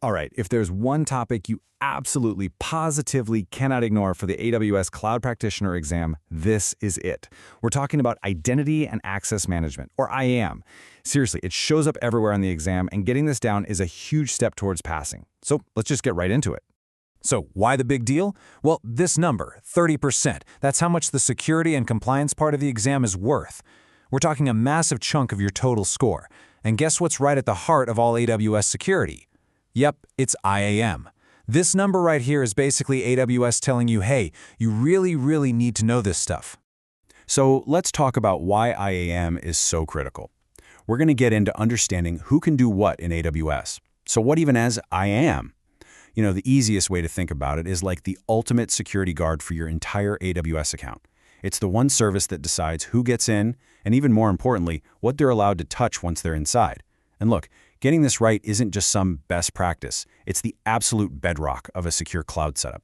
All right, if there's one topic you absolutely, positively cannot ignore for the AWS Cloud Practitioner exam, this is it. We're talking about Identity and Access Management, or IAM. Seriously, it shows up everywhere on the exam, and getting this down is a huge step towards passing. So let's just get right into it. So why the big deal? Well, this number, 30%, that's how much the security and compliance part of the exam is worth. We're talking a massive chunk of your total score. And guess what's right at the heart of all AWS security? Yep, it's IAM. This number right here is basically AWS telling you, hey, you really need to know this stuff. So let's talk about why IAM is so critical. We're going to get into understanding who can do what in AWS. So what even is IAM? You know, the easiest way to think about it is like the ultimate security guard for your entire AWS account. It's the one service that decides who gets in, and even more importantly, what they're allowed to touch once they're inside. And look, getting this right isn't just some best practice. It's the absolute bedrock of a secure cloud setup.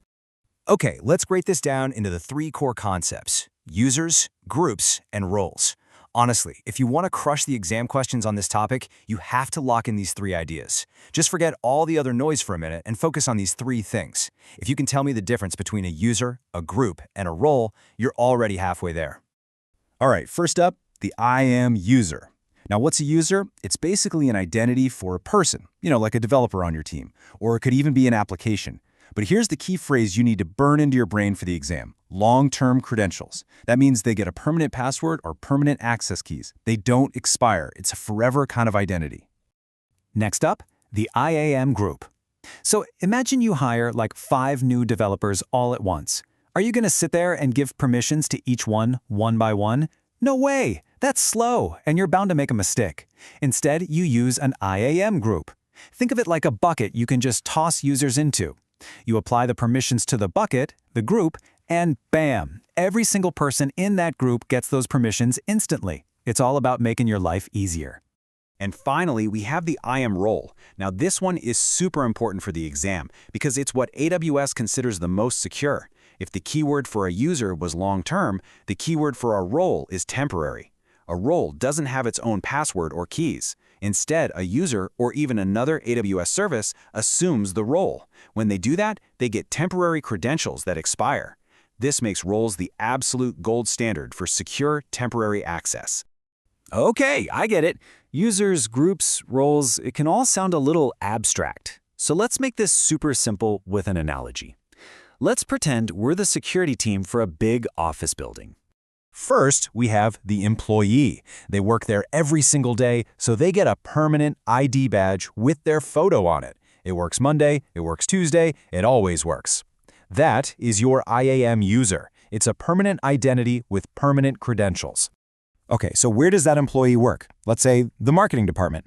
Okay, let's break this down into the 3 core concepts: users, groups, and roles. Honestly, if you want to crush the exam questions on this topic, you have to lock in these 3 ideas. Just forget all the other noise for a minute and focus on these 3 things. If you can tell me the difference between a user, a group, and a role, you're already halfway there. All right, first up, the IAM user. Now, what's a user? It's basically an identity for a person, like a developer on your team, or it could even be an application. But here's the key phrase you need to burn into your brain for the exam: long-term credentials. That means they get a permanent password or permanent access keys. They don't expire. It's a forever kind of identity. Next up, the IAM group. So imagine you hire like 5 new developers all at once. Are you going to sit there and give permissions to each one by one? No way! That's slow, and you're bound to make a mistake. Instead, you use an IAM group. Think of it like a bucket you can just toss users into. You apply the permissions to the bucket, the group, and bam! Every single person in that group gets those permissions instantly. It's all about making your life easier. And finally, we have the IAM role. Now, this one is super important for the exam because it's what AWS considers the most secure. If the keyword for a user was long-term, the keyword for a role is temporary. A role doesn't have its own password or keys. Instead, a user or even another AWS service assumes the role. When they do that, they get temporary credentials that expire. This makes roles the absolute gold standard for secure temporary access. Okay, I get it. Users, groups, roles, it can all sound a little abstract. So let's make this super simple with an analogy. Let's pretend we're the security team for a big office building. First, we have the employee. They work there every single day, so they get a permanent ID badge with their photo on it. It works Monday, it works Tuesday, it always works. That is your IAM user. It's a permanent identity with permanent credentials. Okay, so where does that employee work? Let's say the marketing department.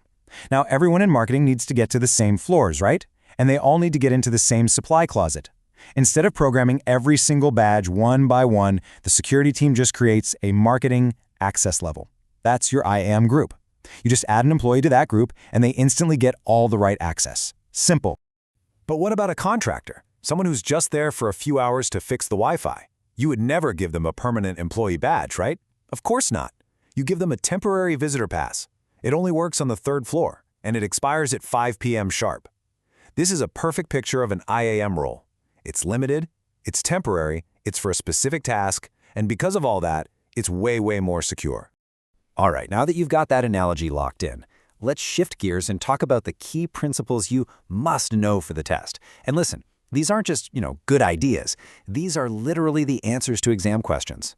Now, everyone in marketing needs to get to the same floors, right? And they all need to get into the same supply closet. Instead of programming every single badge one by one, the security team just creates a marketing access level. That's your IAM group. You just add an employee to that group, and they instantly get all the right access. Simple. But what about a contractor? Someone who's just there for a few hours to fix the Wi-Fi. You would never give them a permanent employee badge, right? Of course not. You give them a temporary visitor pass. It only works on the 3rd floor, and it expires at 5 p.m. sharp. This is a perfect picture of an IAM role. It's limited, it's temporary, it's for a specific task, and because of all that, it's way more secure. All right, now that you've got that analogy locked in, let's shift gears and talk about the key principles you must know for the test. And listen, these aren't just, good ideas. These are literally the answers to exam questions.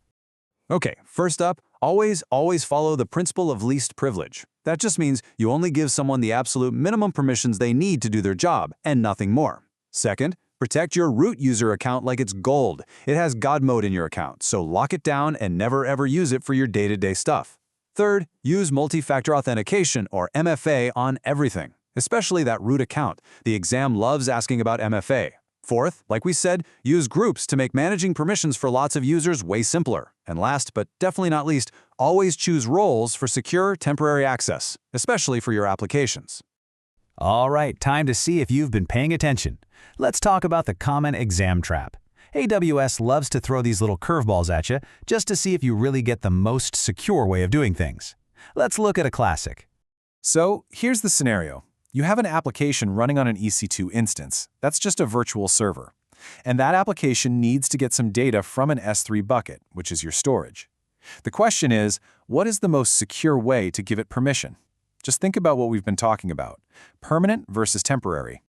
Okay, first up, always follow the principle of least privilege. That just means you only give someone the absolute minimum permissions they need to do their job, and nothing more. Second, protect your root user account like it's gold. It has God mode in your account, so lock it down and never ever use it for your day-to-day stuff. Third, use multi-factor authentication, or MFA, on everything, especially that root account. The exam loves asking about MFA. Fourth, like we said, use groups to make managing permissions for lots of users way simpler. And last, but definitely not least, always choose roles for secure temporary access, especially for your applications. All right, time to see if you've been paying attention. Let's talk about the common exam trap. AWS loves to throw these little curveballs at you just to see if you really get the most secure way of doing things. Let's look at a classic. So here's the scenario. You have an application running on an EC2 instance. That's just a virtual server. And that application needs to get some data from an S3 bucket, which is your storage. The question is, what is the most secure way to give it permission? Just think about what we've been talking about. Permanent versus temporary.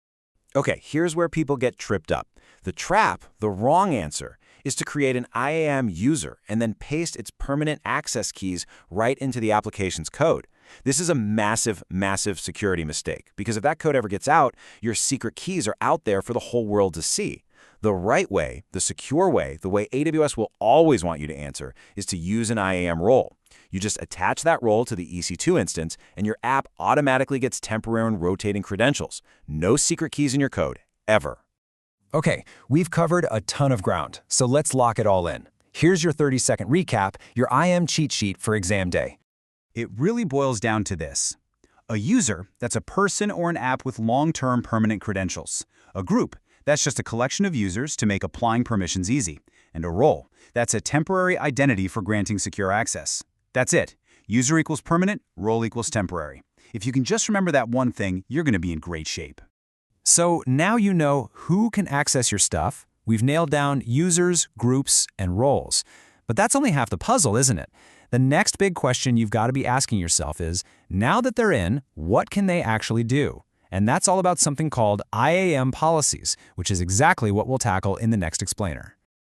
Okay, here's where people get tripped up. The trap, the wrong answer, is to create an IAM user and then paste its permanent access keys right into the application's code. This is a massive, massive security mistake, because if that code ever gets out, your secret keys are out there for the whole world to see. The right way, the secure way, the way AWS will always want you to answer, is to use an IAM role. You just attach that role to the EC2 instance, and your app automatically gets temporary and rotating credentials. No secret keys in your code, ever. Okay, we've covered a ton of ground, so let's lock it all in. Here's your 30-second recap, your IAM cheat sheet for exam day. It really boils down to this. A user, that's a person or an app with long-term permanent credentials. A group, that's just a collection of users to make applying permissions easy. And a role, that's a temporary identity for granting secure access. That's it. User equals permanent, role equals temporary. If you can just remember that one thing, you're going to be in great shape. So now you know who can access your stuff. We've nailed down users, groups, and roles. But that's only half the puzzle, isn't it? The next big question you've got to be asking yourself is, now that they're in, what can they actually do? And that's all about something called IAM policies, which is exactly what we'll tackle in the next explainer.